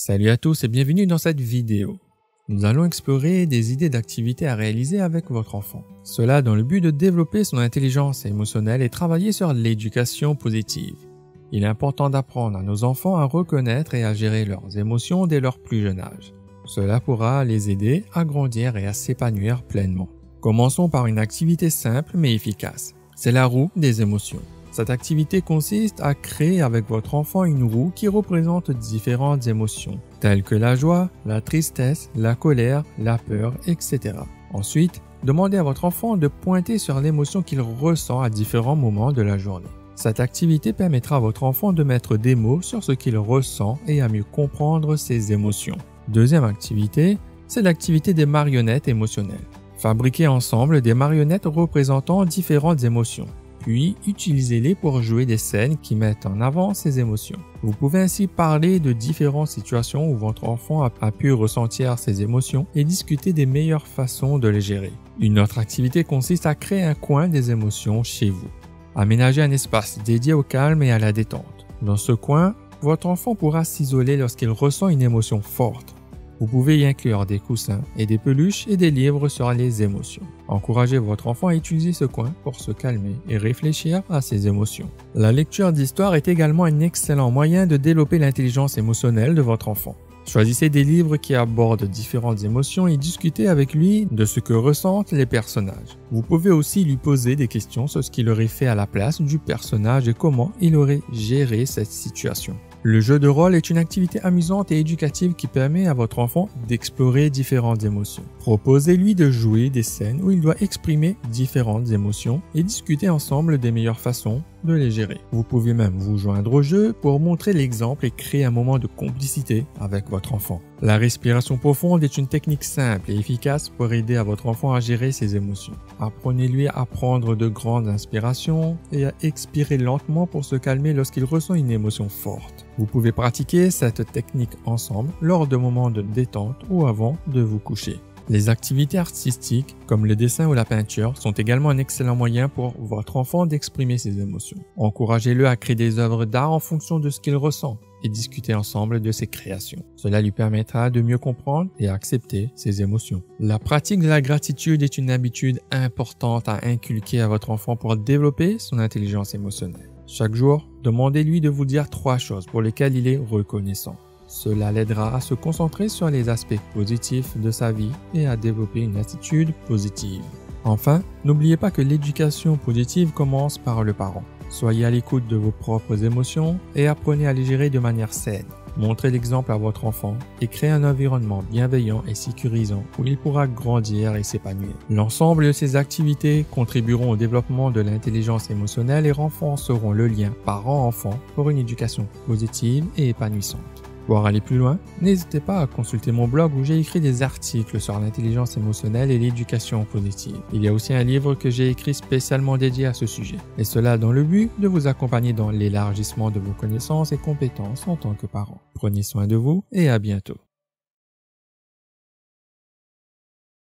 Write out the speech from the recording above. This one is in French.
Salut à tous et bienvenue dans cette vidéo. Nous allons explorer des idées d'activités à réaliser avec votre enfant. Cela dans le but de développer son intelligence émotionnelle et travailler sur l'éducation positive. Il est important d'apprendre à nos enfants à reconnaître et à gérer leurs émotions dès leur plus jeune âge. Cela pourra les aider à grandir et à s'épanouir pleinement. Commençons par une activité simple mais efficace. C'est la roue des émotions. Cette activité consiste à créer avec votre enfant une roue qui représente différentes émotions, telles que la joie, la tristesse, la colère, la peur, etc. Ensuite, demandez à votre enfant de pointer sur l'émotion qu'il ressent à différents moments de la journée. Cette activité permettra à votre enfant de mettre des mots sur ce qu'il ressent et à mieux comprendre ses émotions. Deuxième activité, c'est l'activité des marionnettes émotionnelles. Fabriquez ensemble des marionnettes représentant différentes émotions. Puis, utilisez-les pour jouer des scènes qui mettent en avant ces émotions. Vous pouvez ainsi parler de différentes situations où votre enfant a pu ressentir ces émotions et discuter des meilleures façons de les gérer. Une autre activité consiste à créer un coin des émotions chez vous. Aménagez un espace dédié au calme et à la détente. Dans ce coin, votre enfant pourra s'isoler lorsqu'il ressent une émotion forte. Vous pouvez y inclure des coussins et des peluches et des livres sur les émotions. Encouragez votre enfant à utiliser ce coin pour se calmer et réfléchir à ses émotions. La lecture d'histoire est également un excellent moyen de développer l'intelligence émotionnelle de votre enfant. Choisissez des livres qui abordent différentes émotions et discutez avec lui de ce que ressentent les personnages. Vous pouvez aussi lui poser des questions sur ce qu'il aurait fait à la place du personnage et comment il aurait géré cette situation. Le jeu de rôle est une activité amusante et éducative qui permet à votre enfant d'explorer différentes émotions. Proposez-lui de jouer des scènes où il doit exprimer différentes émotions et discuter ensemble des meilleures façons de les gérer. Vous pouvez même vous joindre au jeu pour montrer l'exemple et créer un moment de complicité avec votre enfant. La respiration profonde est une technique simple et efficace pour aider à votre enfant à gérer ses émotions. Apprenez-lui à prendre de grandes inspirations et à expirer lentement pour se calmer lorsqu'il ressent une émotion forte. Vous pouvez pratiquer cette technique ensemble lors de moments de détente ou avant de vous coucher. Les activités artistiques, comme le dessin ou la peinture, sont également un excellent moyen pour votre enfant d'exprimer ses émotions. Encouragez-le à créer des œuvres d'art en fonction de ce qu'il ressent et discuter ensemble de ses créations. Cela lui permettra de mieux comprendre et accepter ses émotions. La pratique de la gratitude est une habitude importante à inculquer à votre enfant pour développer son intelligence émotionnelle. Chaque jour, demandez-lui de vous dire 3 choses pour lesquelles il est reconnaissant. Cela l'aidera à se concentrer sur les aspects positifs de sa vie et à développer une attitude positive. Enfin, n'oubliez pas que l'éducation positive commence par le parent. Soyez à l'écoute de vos propres émotions et apprenez à les gérer de manière saine. Montrez l'exemple à votre enfant et créez un environnement bienveillant et sécurisant où il pourra grandir et s'épanouir. L'ensemble de ces activités contribueront au développement de l'intelligence émotionnelle et renforceront le lien parent-enfant pour une éducation positive et épanouissante. Pour aller plus loin, n'hésitez pas à consulter mon blog où j'ai écrit des articles sur l'intelligence émotionnelle et l'éducation positive. Il y a aussi un livre que j'ai écrit spécialement dédié à ce sujet, et cela dans le but de vous accompagner dans l'élargissement de vos connaissances et compétences en tant que parent. Prenez soin de vous et à bientôt.